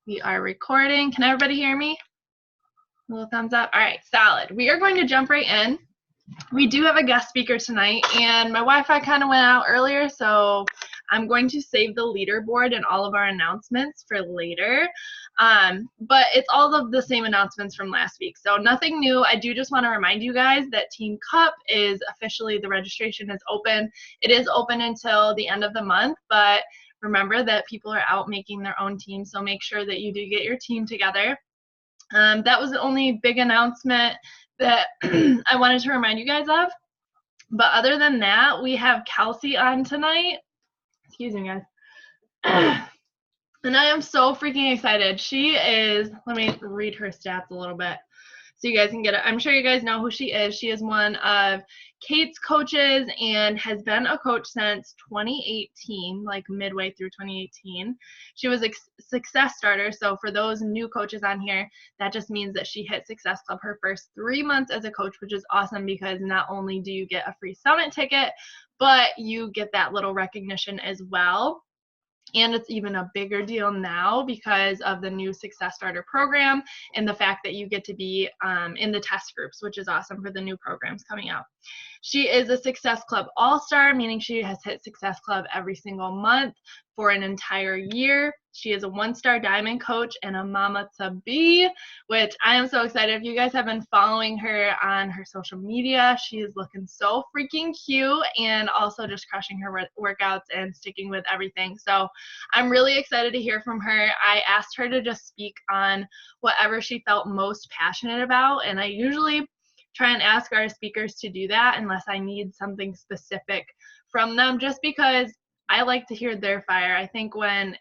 We are recording. Can everybody hear me? A little thumbs up. All right, solid. We are going to jump right in. We do have a guest speaker tonight, and my Wi-Fi kind of went out earlier, so I'm going to save the leaderboard and all of our announcements for later. But it's all of the same announcements from last week, so nothing new. I do just want to remind you guys that Team Cup is officially, the registration is open. It is open until the end of the month, but remember that people are out making their own team, so make sure that you do get your team together. That was the only big announcement that I wanted to remind you guys of. But other than that, we have Kelsey on tonight. Excuse me, guys. And I am so freaking excited. She is, let me read her stats a little bit so you guys can get it. I'm sure you guys know who she is. She is one of Kate's coaches and has been a coach since 2018, like midway through 2018. She was a success starter. So for those new coaches on here, that just means that she hit Success Club her first 3 months as a coach, which is awesome because not only do you get a free summit ticket, but you get that little recognition as well. And it's even a bigger deal now because of the new Success Starter program and the fact that you get to be in the test groups, which is awesome for the new programs coming out. She is a Success Club All-Star, meaning she has hit Success Club every single month for an entire year. She is a 1-star diamond coach and a mama to be, which I am so excited. If you guys have been following her on her social media, she is looking so freaking cute and also just crushing her workouts and sticking with everything. So I'm really excited to hear from her. I asked her to just speak on whatever she felt most passionate about, and I usually try and ask our speakers to do that unless I need something specific from them, just because I like to hear their fire. I think when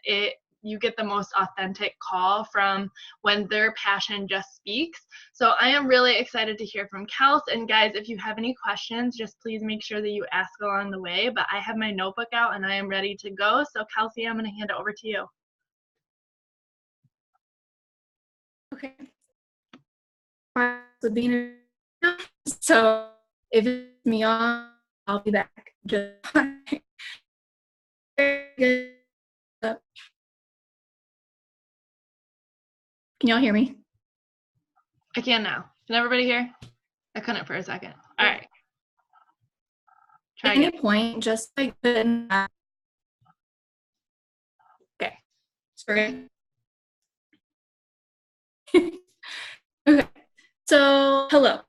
you get the most authentic call from when their passion just speaks. So I am really excited to hear from Kels. And guys, if you have any questions, just please make sure that you ask along the way. But I have my notebook out and I am ready to go. So Kelsey, I'm going to hand it over to you. Okay. So if it's me on, I'll be back. Just Can y'all hear me? I can now. Can everybody hear? I couldn't for a second. All right. Try at any point, just like okay. Sorry. Okay. So hello.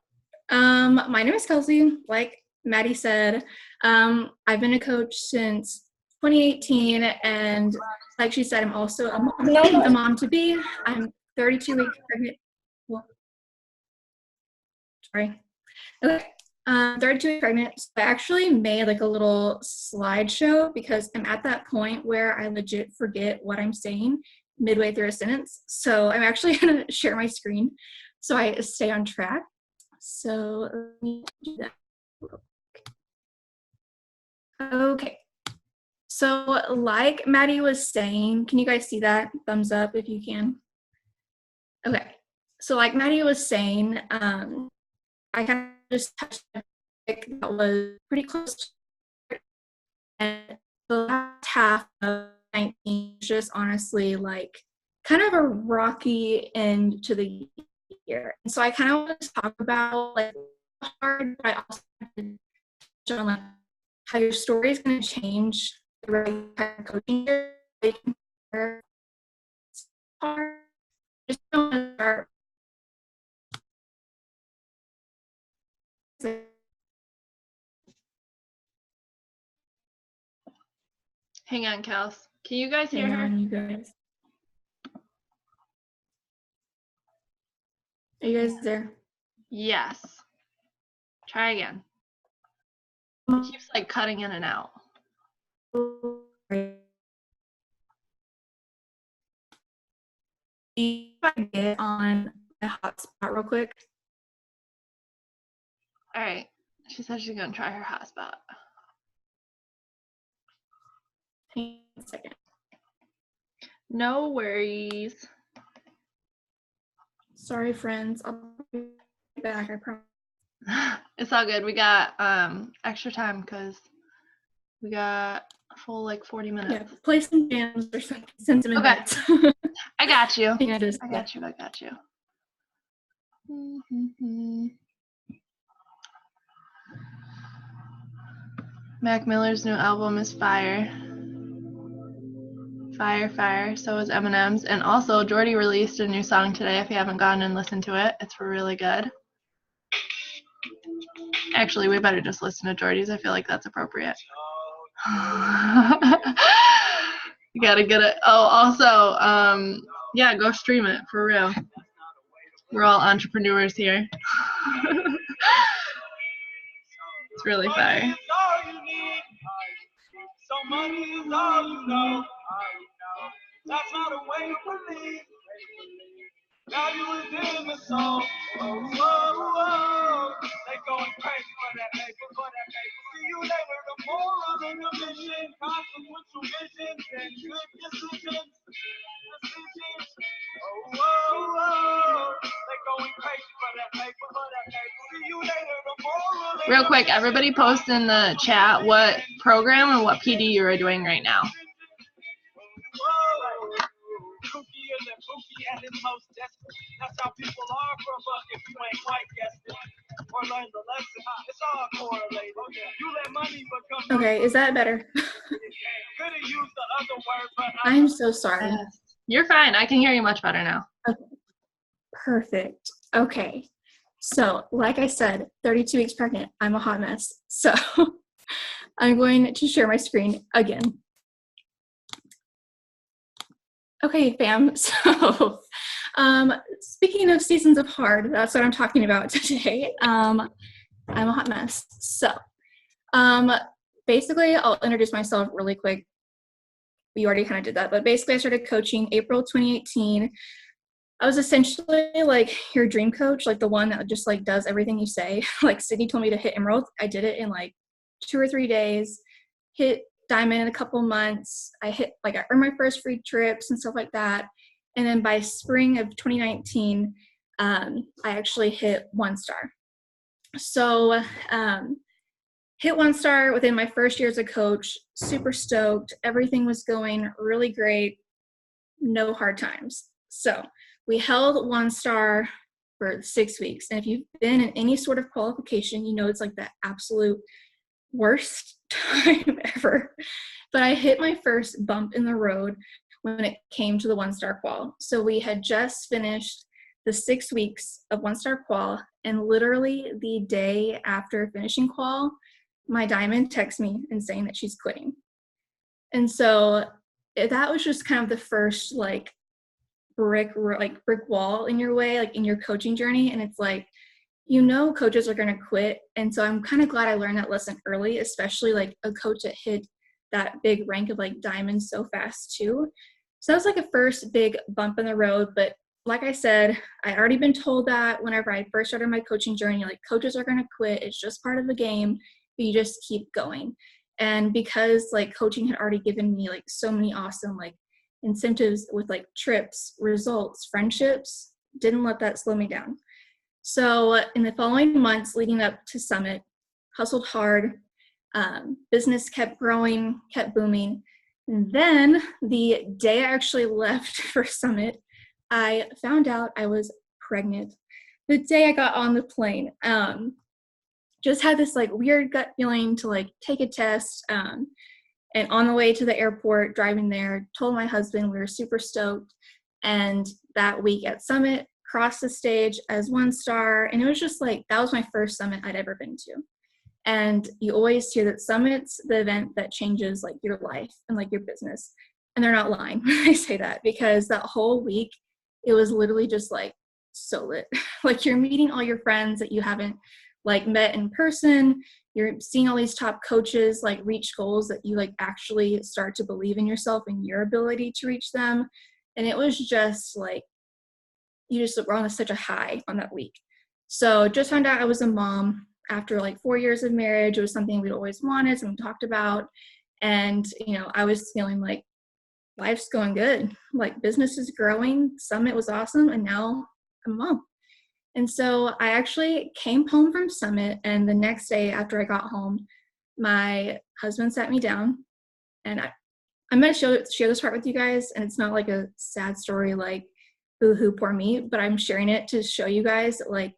My name is Kelsey. Like Maddie said, I've been a coach since 2018, and like she said, I'm also a mom to be. I'm 32 weeks pregnant. Well, sorry. Okay. 32 weeks pregnant. So I actually made like a little slideshow because I'm at that point where I legit forget what I'm saying midway through a sentence. So I'm actually going to share my screen so I stay on track. So let me do that. Okay. So like Maddie was saying, can you guys see that? Thumbs up if you can. Okay. So like Maddie was saying, I kind of just touched a topic that was pretty close to, and the last half of 19 was just honestly like kind of a rocky end to the year. And so I kind of want to talk about like hard, but I also want to touch on like how your story is going to change the right kind of coaching year. Just want to start. Hang on, Kels. Can you guys hear her? Hang on, you guys. Are you guys there? Yes. Try again. It keeps like cutting in and out. If I get on a hotspot real quick. All right. She said she's going to try her hotspot. Hang on a second. No worries. Sorry, friends. I'll be back, I promise. It's all good. We got extra time because we got a full like 40 Yeah, minutes. play some jams or something. Send some Okay. invites. I got you. Yeah, I got you. Mac Miller's new album is fire. Fire. So is Eminem's. And also, Jordy released a new song today. If you haven't gone and listened to it, it's really good. Actually, we better just listen to Jordy's. I feel like that's appropriate. You gotta get it. Oh, also, yeah, go stream it for real. We're all entrepreneurs here. It's really fire. So money is all you know. That's not a way to believe. Now you within the soul. They going crazy for that paper. See you later. The moral in the mission, consequential visions and good decisions. They going crazy for that paper. See you later. The moral. Real quick, everybody post in the chat what program and what PD you are doing right now. That's how people are for a buck if you ain't quite guessed it or learned the lesson. It's all correlated. You let money become. Okay, is that better? Could've used the other word, but I'm so sorry. You're fine. I can hear you much better now. Okay. Perfect. Okay. So, like I said, 32 weeks pregnant. I'm a hot mess. So, I'm going to share my screen again. Okay, fam. So, speaking of seasons of hard, that's what I'm talking about today. I'm a hot mess. So, basically, I'll introduce myself really quick. We already kind of did that, but basically, I started coaching April 2018. I was essentially like your dream coach, like the one that just like does everything you say. Like Sydney told me to hit Emerald. I did it in like 2 or 3 days, hit Diamond in a couple months. I earned my first free trips and stuff like that. And then by spring of 2019, I actually hit 1 star. So hit 1 star within my first year as a coach, super stoked. Everything was going really great. No hard times. So we held 1 star for 6 weeks. And if you've been in any sort of qualification, you know it's like the absolute worst time ever. But I hit my first bump in the road when it came to the 1 star qual. So we had just finished the 6 weeks of 1 star qual, and literally the day after finishing qual, my diamond texts me and saying that she's quitting. And so that was just kind of the first like brick wall in your way, like in your coaching journey. And it's like, you know, coaches are going to quit. And so I'm kind of glad I learned that lesson early, especially like a coach that hit that big rank of like diamonds so fast too. So that was like a first big bump in the road. But like I said, I'd already been told that whenever I first started my coaching journey, like coaches are going to quit. It's just part of the game, but you just keep going. And because like coaching had already given me like so many awesome like incentives with like trips, results, friendships, didn't let that slow me down. So in the following months leading up to Summit, hustled hard, business kept growing, kept booming. And then the day I actually left for Summit, I found out I was pregnant. The day I got on the plane, just had this like weird gut feeling to like take a test. And on the way to the airport, driving there, told my husband we were super stoked. And that week at Summit, crossed the stage as 1 star. And it was just like, that was my first Summit I'd ever been to. And you always hear that Summit's the event that changes like your life and like your business. And they're not lying when I say that, because that whole week, it was literally just like so lit. Like you're meeting all your friends that you haven't like met in person. You're seeing all these top coaches like reach goals that you like actually start to believe in yourself and your ability to reach them. And it was just like, you just were on such a high on that week. So just found out I was a mom after like 4 years of marriage. It was something we'd always wanted, something we talked about. And, you know, I was feeling like life's going good. Like business is growing. Summit was awesome. And now I'm a mom. And so I actually came home from Summit, and the next day after I got home, my husband sat me down And I'm going to share this part with you guys, and it's not like a sad story like, boo-hoo, poor me, but I'm sharing it to show you guys that, like,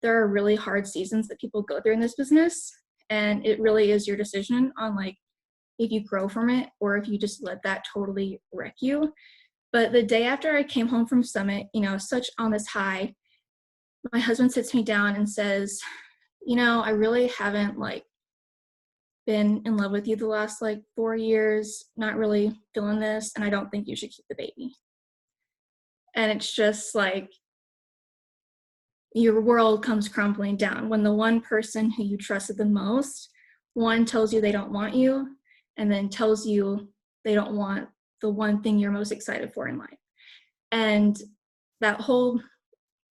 there are really hard seasons that people go through in this business, and it really is your decision on, like, if you grow from it or if you just let that totally wreck you. But the day after I came home from Summit, such on this high, my husband sits me down and says, I really haven't, like, been in love with you the last, like, 4 years, not really feeling this, and I don't think you should keep the baby. And it's just like, your world comes crumbling down when the one person who you trusted the most, one, tells you they don't want you, and then tells you they don't want the one thing you're most excited for in life. And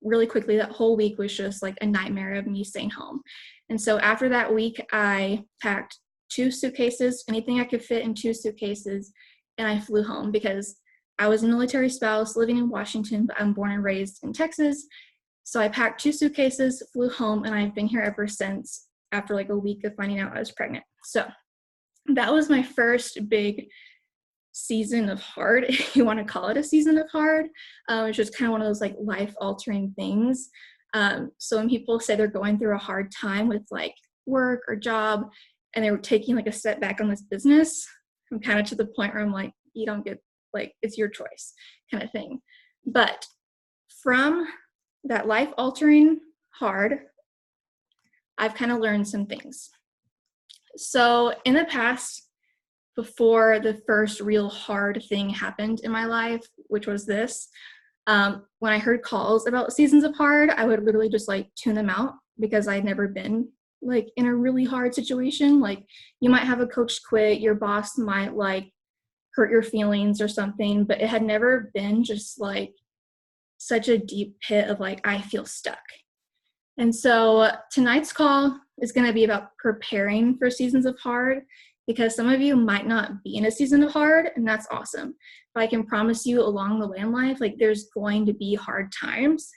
really quickly, that whole week was just like a nightmare of me staying home. And so after that week, I packed 2 suitcases, anything I could fit in 2 suitcases, and I flew home because I was a military spouse living in Washington, but I'm born and raised in Texas. So I packed 2 suitcases, flew home, and I've been here ever since after like a week of finding out I was pregnant. So that was my first big season of hard, if you want to call it a season of hard. It's just kind of one of those like life-altering things. So when people say they're going through a hard time with like work or job, and they were taking like a step back on this business, I'm kind of to the point where I'm like, you don't get, like, it's your choice kind of thing. But from that life-altering hard, I've kind of learned some things. So in the past, before the first real hard thing happened in my life, which was this, when I heard calls about seasons of hard, I would literally just like tune them out because I'd never been like in a really hard situation. Like, you might have a coach quit, your boss might like hurt your feelings or something, but it had never been just like such a deep pit of like, I feel stuck. And so tonight's call is going to be about preparing for seasons of hard, because some of you might not be in a season of hard, and that's awesome. But I can promise you along the way in life, like, there's going to be hard times.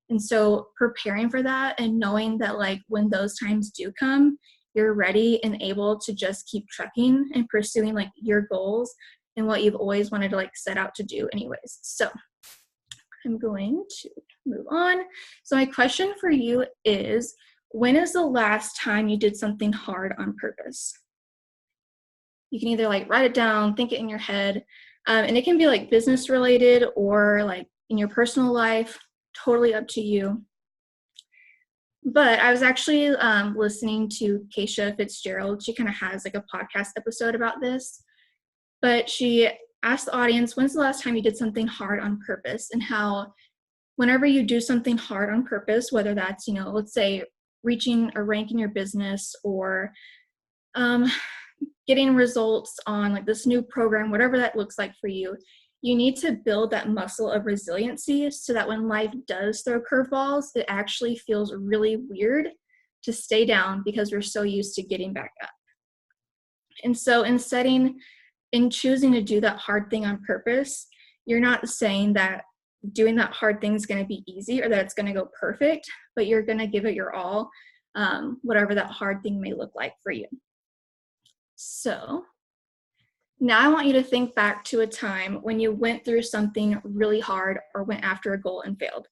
And so preparing for that and knowing that like when those times do come, you're ready and able to just keep trucking and pursuing like your goals and what you've always wanted to like set out to do anyways. So I'm going to move on. So my question for you is, when is the last time you did something hard on purpose? You can either like write it down, think it in your head, and it can be like business related or like in your personal life, totally up to you. But I was actually listening to Keisha Fitzgerald. She kind of has like a podcast episode about this, but she asked the audience, when's the last time you did something hard on purpose? And how whenever you do something hard on purpose, whether that's, let's say reaching a rank in your business or getting results on like this new program, whatever that looks like for you, you need to build that muscle of resiliency so that when life does throw curveballs, it actually feels really weird to stay down because we're so used to getting back up. And so in choosing to do that hard thing on purpose, you're not saying that doing that hard thing is going to be easy or that it's going to go perfect, but you're going to give it your all, whatever that hard thing may look like for you. So now I want you to think back to a time when you went through something really hard or went after a goal and failed.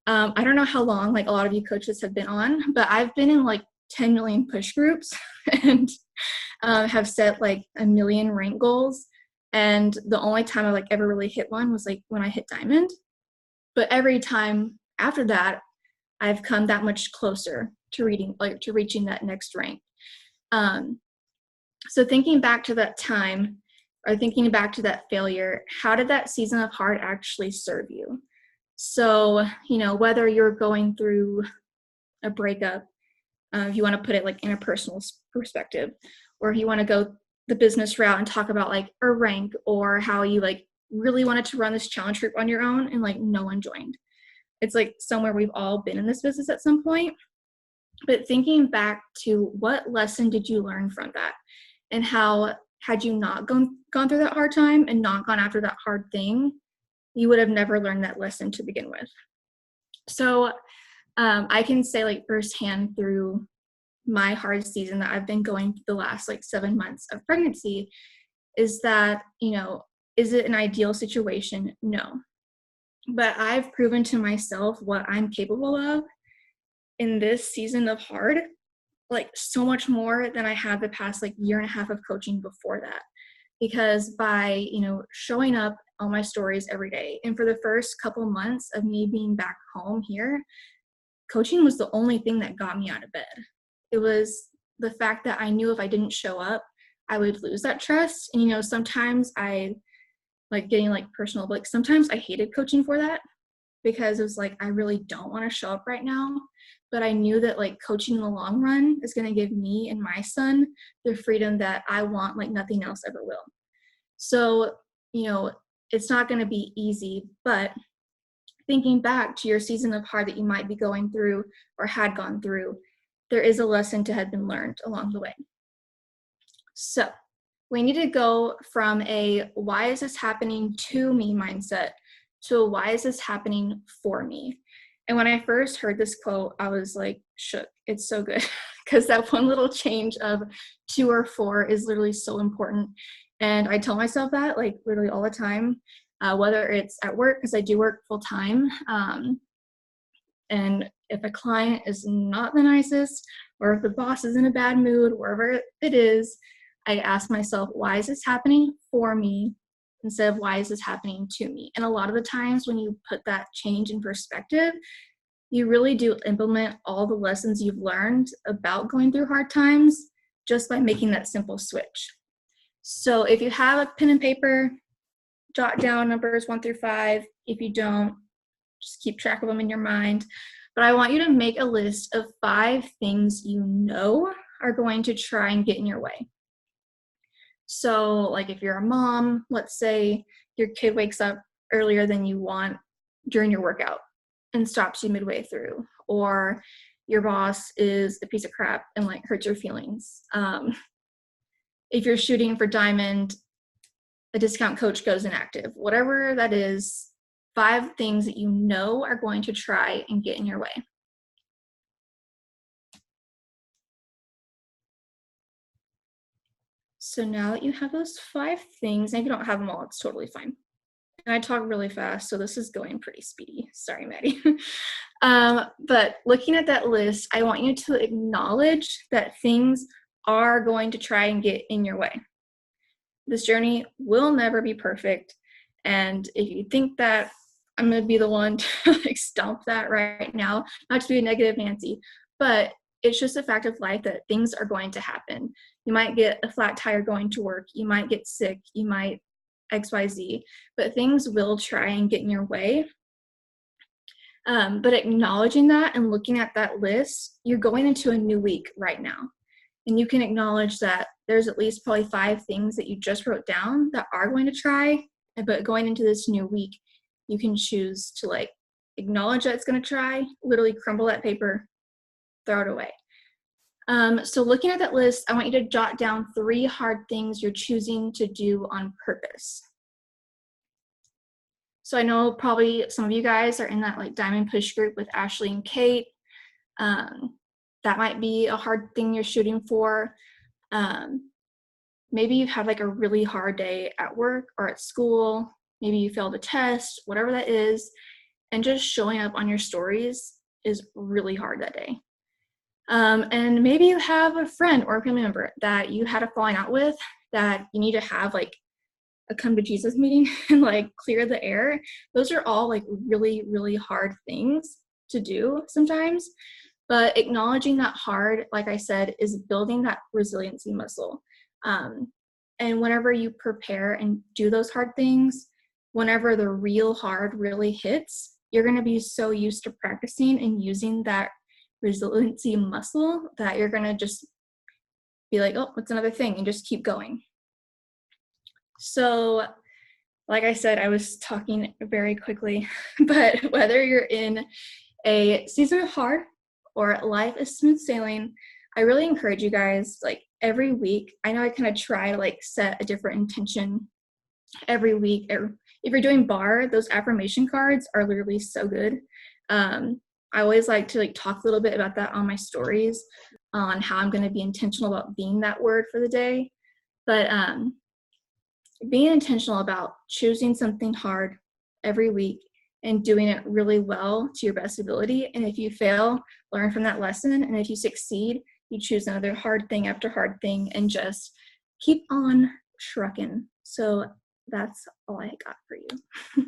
I don't know how long like a lot of you coaches have been on, but I've been in like 10 million push groups and have set like 1 million rank goals. And the only time I like ever really hit one was like when I hit diamond. But every time after that, I've come that much closer to reaching that next rank. So thinking back to that time or thinking back to that failure, how did that season of hard actually serve you? So, whether you're going through a breakup, if you want to put it like in a personal perspective, or if you want to go the business route and talk about like a rank or how you like really wanted to run this challenge group on your own and like no one joined. It's like somewhere we've all been in this business at some point. But thinking back to what lesson did you learn from that? And how, had you not gone through that hard time and not gone after that hard thing, you would have never learned that lesson to begin with. So I can say like firsthand through my hard season that I've been going through the last like 7 months of pregnancy, is that, is it an ideal situation? No. But I've proven to myself what I'm capable of in this season of hard, like so much more than I had the past like year and a half of coaching before that. Because by, showing up on my stories every day, and for the first couple months of me being back home here, coaching was the only thing that got me out of bed. It was the fact that I knew if I didn't show up, I would lose that trust. And, sometimes I like getting like personal, but like sometimes I hated coaching for that, because it was like, I really don't want to show up right now. But I knew that like coaching in the long run is going to give me and my son the freedom that I want like nothing else ever will. So, it's not going to be easy, but thinking back to your season of hard that you might be going through or had gone through, there is a lesson to have been learned along the way. So we need to go from a why is this happening to me mindset to a why is this happening for me. And when I first heard this quote, I was like shook. It's so good, because that one little change of 2 or 4 is literally so important. And I tell myself that like literally all the time, whether it's at work, because I do work full time. And if a client is not the nicest, or if the boss is in a bad mood, wherever it is, I ask myself, why is this happening for me instead of why is this happening to me? And a lot of the times when you put that change in perspective, you really do implement all the lessons you've learned about going through hard times just by making that simple switch. So if you have a pen and paper, jot down numbers 1 through 5. If you don't, just keep track of them in your mind. But I want you to make a list of 5 things you know are going to try and get in your way. So like if you're a mom, let's say your kid wakes up earlier than you want during your workout and stops you midway through, or your boss is a piece of crap and like hurts your feelings. If you're shooting for diamond, a discount coach goes inactive, whatever that is, 5 things that you know are going to try and get in your way. So now that you have those 5 things, and if you don't have them all, it's totally fine. And I talk really fast, so this is going pretty speedy. Sorry, Maddie. But looking at that list, I want you to acknowledge that things are going to try and get in your way. This journey will never be perfect. And if you think that I'm going to be the one to like stomp that right now, not to be a negative Nancy, but it's just a fact of life that things are going to happen. You might get a flat tire going to work. You might get sick. You might XYZ, but things will try and get in your way. But acknowledging that and looking at that list, you're going into a new week right now. And you can acknowledge that there's at least probably 5 things that you just wrote down that are going to try, but going into this new week, you can choose to like acknowledge that it's going to try, literally crumble that paper, throw it away. So looking at that list, I want you to jot down 3 hard things you're choosing to do on purpose. So I know probably some of you guys are in that like Diamond Push group with Ashley and Kate. That might be a hard thing you're shooting for. Maybe you've had like a really hard day at work or at school. Maybe you failed a test, whatever that is. And just showing up on your stories is really hard that day. And maybe you have a friend or a family member that you had a falling out with that you need to have like a come to Jesus meeting and like clear the air. Those are all like really, really hard things to do sometimes. But acknowledging that hard, like I said, is building that resiliency muscle. And whenever you prepare and do those hard things, whenever the real hard really hits, you're going to be so used to practicing and using that resiliency muscle that you're going to just be like, oh, what's another thing? And just keep going. So like I said, I was talking very quickly, but whether you're in a season of hard or life is smooth sailing, I really encourage you guys, like every week, I know I kind of try to like set a different intention every week. If you're doing bar, those affirmation cards are literally so good. I always like to like talk a little bit about that on my stories on how I'm going to be intentional about being that word for the day. But being intentional about choosing something hard every week and doing it really well to your best ability. And if you fail, learn from that lesson. And if you succeed, you choose another hard thing after hard thing and just keep on trucking. So that's all I got for you.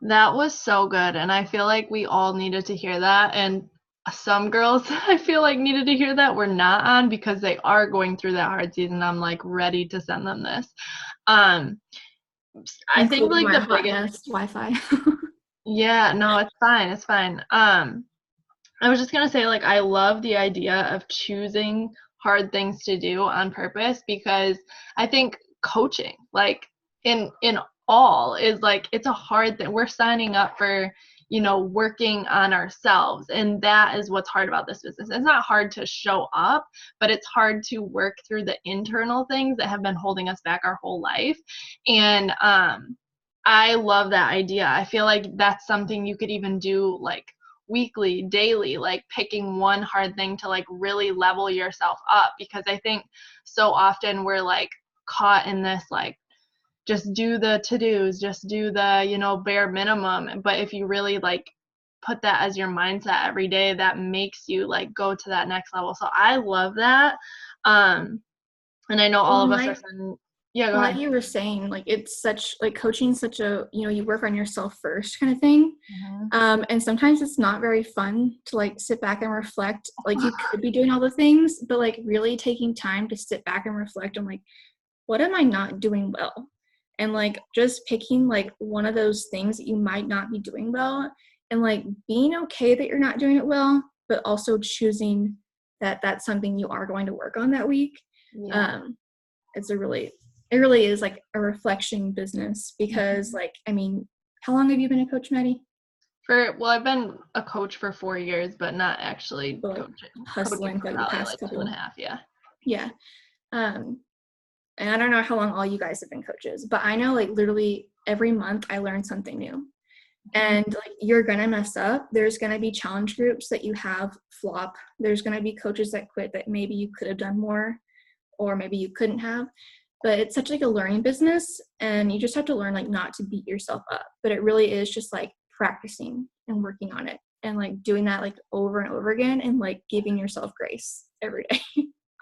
That was so good, and I feel like we all needed to hear that, and some girls I feel like needed to hear that we're not on because they are going through that hard season. I'm like ready to send them this. Um, I think Including like my the hot biggest, mess Wi-Fi. yeah, no, it's fine, it's fine. I was just gonna say, like, I love the idea of choosing hard things to do on purpose because I think coaching, like in all, is like it's a hard thing. We're signing up for, working on ourselves, and that is what's hard about this business. It's not hard to show up, but it's hard to work through the internal things that have been holding us back our whole life. And I love that idea. I feel like that's something you could even do like weekly, daily, like picking one hard thing to like really level yourself up, because I think so often we're like caught in this like just do the to-dos, just do the, bare minimum. But if you really like put that as your mindset every day, that makes you like go to that next level. So I love that. And I know all of us are saying, yeah, go like ahead. you were saying, like it's such like coaching such a, you work on yourself first kind of thing. And sometimes it's not very fun to like sit back and reflect. Like you could be doing all the things, but like really taking time to sit back and reflect on like, what am I not doing well? And like just picking like one of those things that you might not be doing well and like being okay that you're not doing it well, but also choosing that that's something you are going to work on that week. Yeah. It really is like a reflection business because like, I mean, how long have you been a coach, Maddie? I've been a coach for 4 years, but not actually But, like, coaching hustling for for the probably past like couple. 2.5, yeah. Yeah. And I don't know how long all you guys have been coaches, but I know like literally every month I learn something new. And like you're gonna mess up. There's gonna be challenge groups that you have flop. There's gonna be coaches that quit that maybe you could have done more or maybe you couldn't have. But it's such like a learning business, and you just have to learn like not to beat yourself up. But it really is just like practicing and working on it and like doing that like over and over again and like giving yourself grace every day.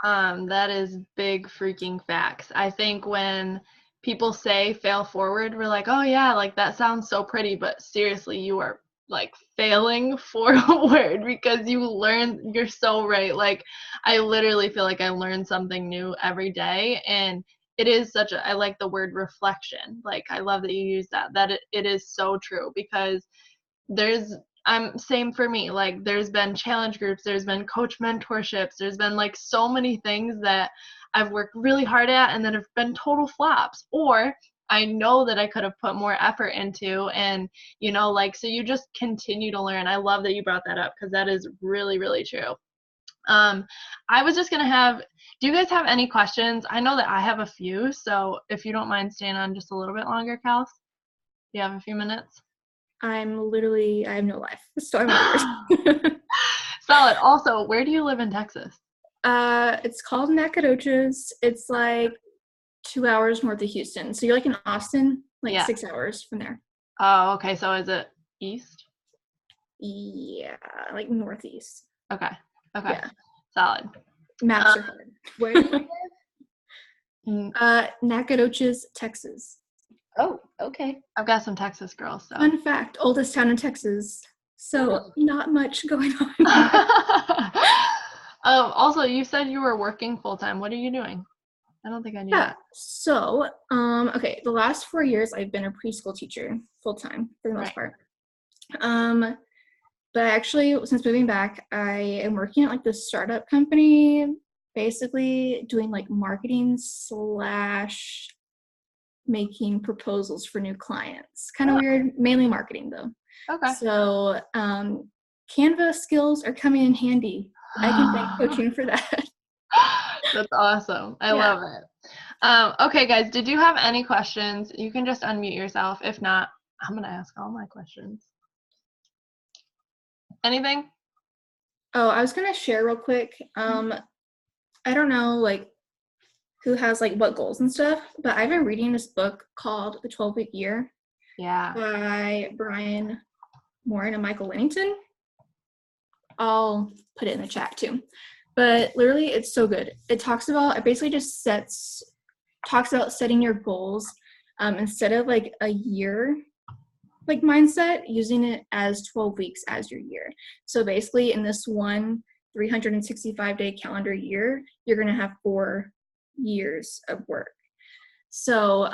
That is big freaking facts. I think when people say fail forward, we're like, oh yeah, like that sounds so pretty, but seriously, you are like failing forward because you're so right. Like I literally feel like I learn something new every day, and it is I like the word reflection. Like I love that you use that it is so true, because there's same for me. Like there's been challenge groups, there's been coach mentorships, there's been like so many things that I've worked really hard at and that have been total flops, or I know that I could have put more effort into. And like, so you just continue to learn. I love that you brought that up because that is really, really true. I was just gonna do you guys have any questions? I know that I have a few, so if you don't mind staying on just a little bit longer, Kels, you have a few minutes. I have no life, so I'm all yours. Solid. Also, where do you live in Texas? It's called Nacogdoches. It's like 2 hours north of Houston. So you're like in Austin, like Yeah. 6 hours from there. Oh, okay. So is it east? Yeah, like northeast. Okay. Yeah. Solid. Maps are hard. Where do you live? Nacogdoches, Texas. Oh, okay. I've got some Texas girls, so. Fun fact, oldest town in Texas. So not much going on. Also, you said you were working full-time. What are you doing? I don't think I knew that. So, okay, the last 4 years I've been a preschool teacher full-time for the most part. But actually, since moving back, I am working at like this startup company, basically doing like marketing / making proposals for new clients. Kind of weird, mainly marketing though. Okay. So Canva skills are coming in handy. I can thank coaching for that. That's awesome. I love it. Okay, guys, did you have any questions? You can just unmute yourself. If not, I'm going to ask all my questions. Anything? Oh, I was gonna share real quick. I don't know like who has like what goals and stuff, but I've been reading this book called The 12-Week Year Yeah. by Brian Moran and Michael Whittington. I'll put it in the chat too. But literally it's so good. It basically just talks about setting your goals instead of like a year like mindset, using it as 12 weeks as your year. So basically in this one 365-day calendar year, you're going to have 4 years of work. So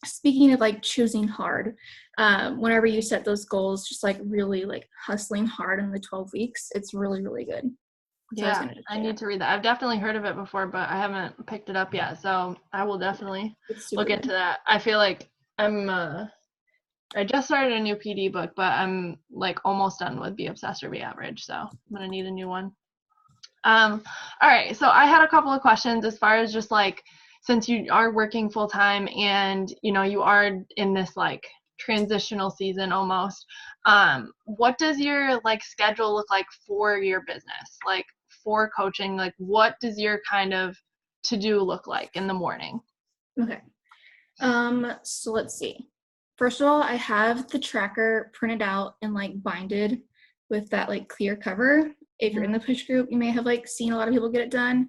speaking of like choosing hard, whenever you set those goals, just like really like hustling hard in the 12 weeks, it's really, really good. So Yeah, I need to read that. I've definitely heard of it before, but I haven't picked it up yet. So I will definitely look into that. I feel like I just started a new PD book, but I'm like almost done with Be Obsessed or Be Average. So I'm going to need a new one. All right. So I had a couple of questions as far as just like, since you are working full time and, you know, you are in this like transitional season almost, what does your like schedule look like for your business? Like for coaching, like what does your kind of to-do look like in the morning? Okay. So let's see. First of all, I have the tracker printed out and like binded with that like clear cover. If you're in the push group, you may have like seen a lot of people get it done.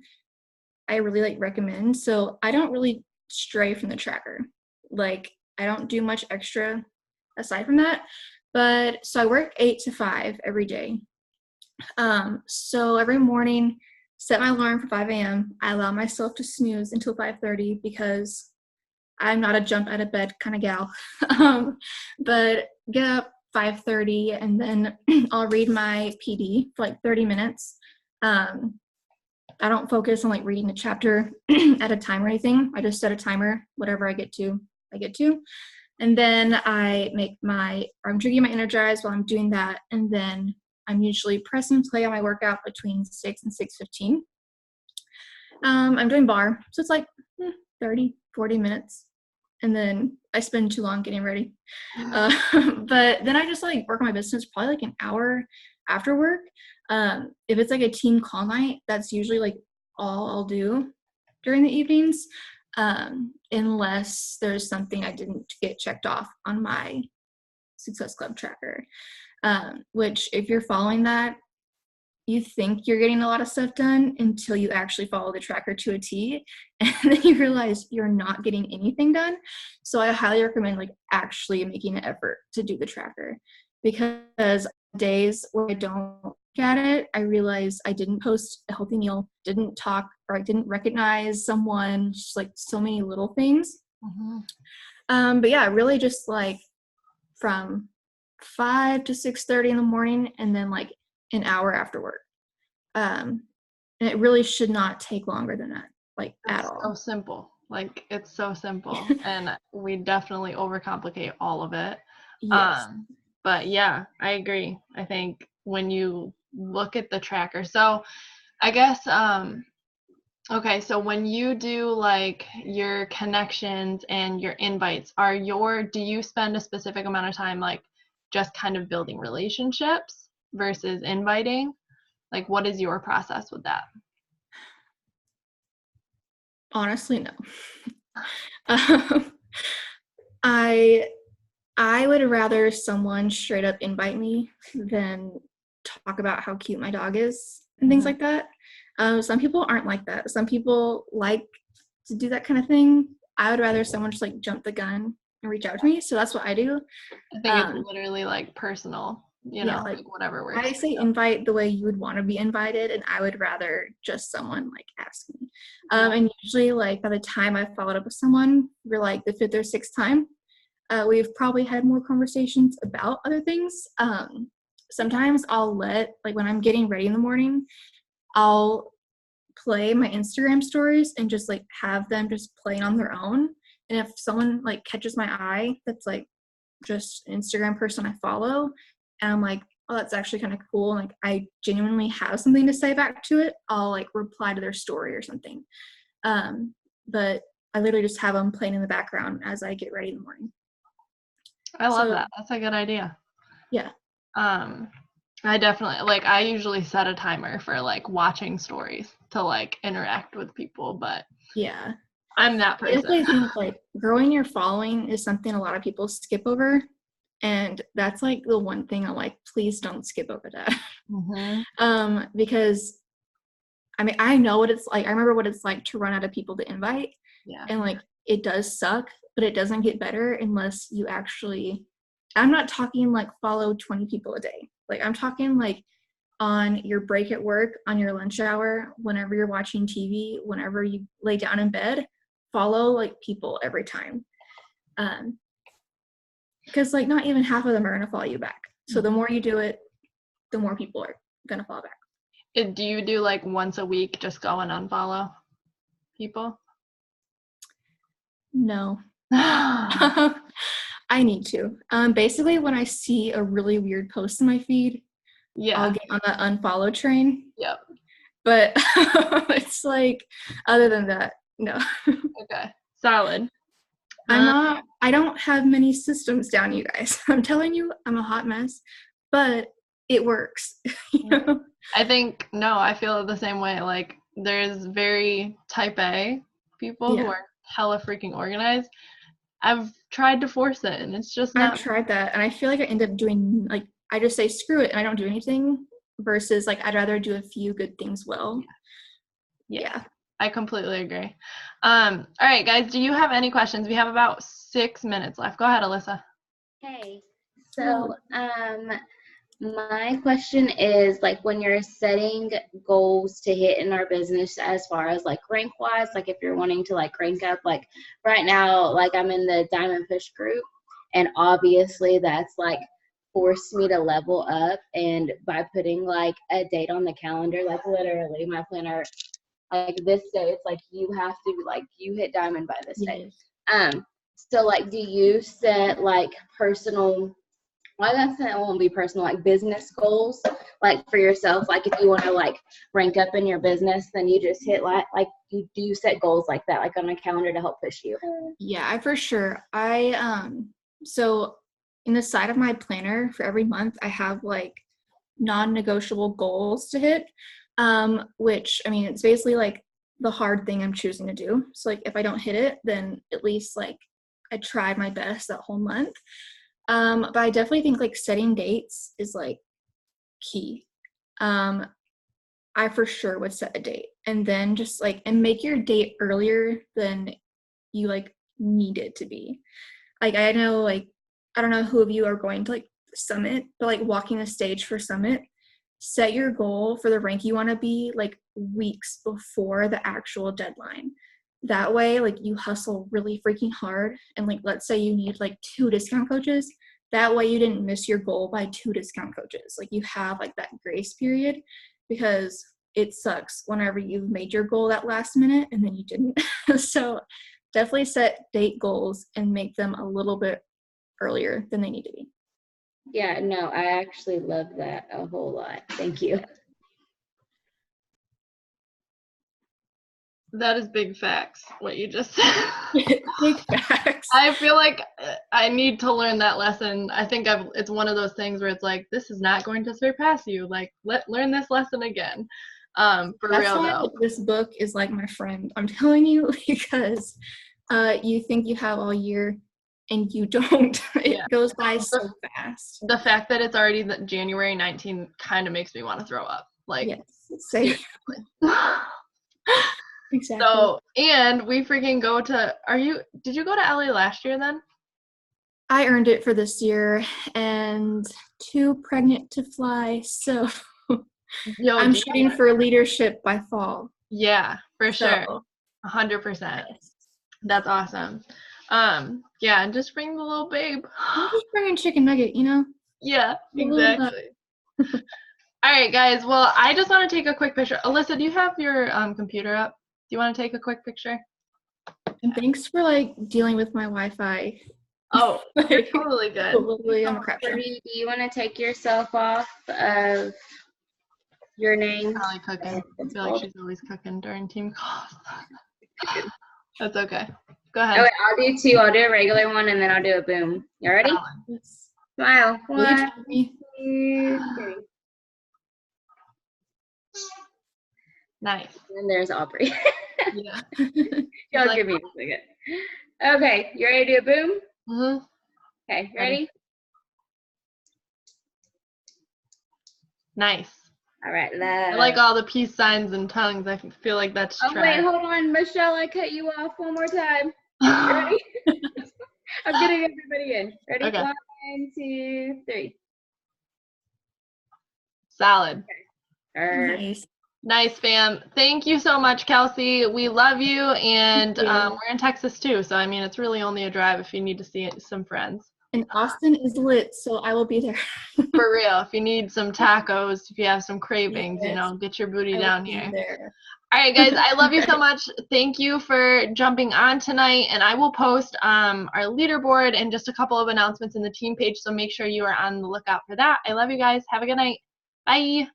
I really like recommend. So I don't really stray from the tracker. Like I don't do much extra aside from that. But so I work 8 to 5 every day. So every morning, set my alarm for 5 a.m. I allow myself to snooze until 5:30 because I'm not a jump out of bed kind of gal. But get up 5:30 and then I'll read my PD for like 30 minutes. I don't focus on like reading a chapter at a time or anything. I just set a timer, whatever I get to, I get to. And then I'm drinking my Energize while I'm doing that. And then I'm usually press and play on my workout between 6 and 6:15. I'm doing bar, so it's like 30, 40 minutes. And then I spend too long getting ready. But then I just like work on my business probably like an hour after work. If it's like a team call night, that's usually like all I'll do during the evenings, unless there's something I didn't get checked off on my Success Club tracker, which if you're following that, you think you're getting a lot of stuff done until you actually follow the tracker to a T, and then you realize you're not getting anything done. So I highly recommend like actually making an effort to do the tracker, because days where I don't look at it, I realize I didn't post a healthy meal, didn't talk, or I didn't recognize someone, just like so many little things. But yeah, really just like from 5 to 6:30 in the morning and then like an hour after work. And it really should not take longer than that, like at all. So simple. Like it's so simple. And we definitely overcomplicate all of it. Yes. But yeah, I agree. I think when you look at the tracker, so I guess okay, so when you do like your connections and your invites, do you spend a specific amount of time like just kind of building relationships versus inviting? Like what is your process with that? Honestly, no. I would rather someone straight up invite me than talk about how cute my dog is and things like that. Some people aren't like that. Some people like to do that kind of thing. I would rather someone just like jump the gun and reach out to me. So that's what I do. I think it's literally like personal, you know, like whatever works. I say invite the way you would want to be invited, and I would rather just someone like ask me. And usually like by the time I followed up with someone for like the 5th or 6th time, we've probably had more conversations about other things. Sometimes I'll like when I'm getting ready in the morning, I'll play my Instagram stories and just like have them just playing on their own. And if someone like catches my eye, that's like just an Instagram person I follow, and I'm like, oh, that's actually kind of cool, and like I genuinely have something to say back to it, I'll like reply to their story or something. But I literally just have them playing in the background as I get ready in the morning. I love that. That's a good idea. Yeah. I definitely, like, I usually set a timer for, like, watching stories to, like, interact with people, but Yeah. I'm that I definitely person. think like growing your following is something a lot of people skip over. And that's like the one thing I'm like, please don't skip over that. Because I mean, I know what it's like. I remember what it's like to run out of people to invite. Yeah. And like, it does suck, but it doesn't get better unless you actually, I'm not talking like follow 20 people a day. Like, I'm talking like on your break at work, on your lunch hour, whenever you're watching TV, whenever you lay down in bed, follow like people every time. Because like not even half of them are going to follow you back. So the more you do it, the more people are going to follow back. Do you do like once a week just go and unfollow people? No. I need to. Basically, when I see a really weird post in my feed, Yeah. I'll get on the unfollow train. Yep. But it's like, other than that, no. Okay. Solid. I don't have many systems down, you guys. I'm telling you, I'm a hot mess, but it works. You know? I feel the same way. Like, there's very type A people who are hella freaking organized. I've tried to force it, and it's just not. I've tried that, and I feel like I end up doing, like, I just say, screw it, and I don't do anything, versus, like, I'd rather do a few good things well. Yeah. I completely agree. All right, guys, do you have any questions? We have about 6 minutes left. Go ahead, Alyssa. Hey, so my question is, like, when you're setting goals to hit in our business as far as like rank wise, like if you're wanting to like rank up, like right now, like I'm in the Diamond Push group, and obviously that's like forced me to level up. And by putting like a date on the calendar, like literally my planner, like this day, it's like you have to like you hit diamond by this day. So like, do you set like personal, well, I guess it won't be personal, like business goals, like for yourself? Like if you want to like rank up in your business, then you just hit like you do set goals like that, like on a calendar to help push you? Yeah, for sure. So in the side of my planner for every month, I have like non-negotiable goals to hit, which, I mean, it's basically like the hard thing I'm choosing to do. So like if I don't hit it, then at least like I tried my best that whole month. But I definitely think like setting dates is like key. I for sure would set a date, and then just like, and make your date earlier than you like need it to be. Like, I know, like, I don't know who of you are going to like Summit, but like walking the stage for Summit, set your goal for the rank you want to be like weeks before the actual deadline. That way, like, you hustle really freaking hard, and like, let's say you need like 2 discount coaches. That way you didn't miss your goal by 2 discount coaches. Like, you have like that grace period, because it sucks whenever you've made your goal that last minute and then you didn't. So definitely set date goals and make them a little bit earlier than they need to be. Yeah, no, I actually love that a whole lot. Thank you. That is big facts, what you just said. Big facts. I feel like I need to learn that lesson. I think it's one of those things where it's like, this is not going to surpass you. Like, learn this lesson again. For That's real, why though. this book is like my friend. I'm telling you, because you think you have all year and you don't. It goes by so fast. The fact that it's already January 19th kind of makes me want to throw up. Like, yes, seriously. Exactly. So, and we freaking go to, did you go to LA last year then? I earned it for this year, and too pregnant to fly, so I'm shooting for leadership by fall. Yeah, for sure. 100%. Yes. That's awesome. Yeah, and just bring the little babe. I'm just bringing chicken nugget, you know? Yeah, exactly. All right, guys. Well, I just want to take a quick picture. Alyssa, do you have your computer up? Do you want to take a quick picture? And thanks for like dealing with my Wi-Fi. Oh, you're totally good. Totally, I'm a crap show. Do you want to take yourself off of your name? Probably cooking. I feel like she's always cooking during team calls. That's okay. Go ahead. Oh, wait, I'll do 2. I'll do a regular one, and then I'll do a boom. You ready? Yes. Smile. 1, 2, 3. Nice. And there's Aubrey. Yeah. Y'all like- give me a second. Okay, you ready to do a boom? Mm-hmm. Okay, you Ready. ready? Nice. All right, I like all the peace signs and tongues. I feel like that's Oh, trash. wait, hold on. Michelle, I cut you off one more time. You ready? I'm getting everybody in. Ready? Okay. 1, 2, 3. Salad. Nice. Nice, fam. Thank you so much, Kelsey. We love you, and Thank you. we're in Texas too, so I mean it's really only a drive if you need to see some friends. And Austin is lit, so I will be there. For real, if you need some tacos, if you have some cravings, you Yes. know, get your booty I will down be here. there. All right, guys, I love you so much. Thank you for jumping on tonight, and I will post our leaderboard and just a couple of announcements in the team page, so make sure you are on the lookout for that. I love you guys. Have a good night. Bye.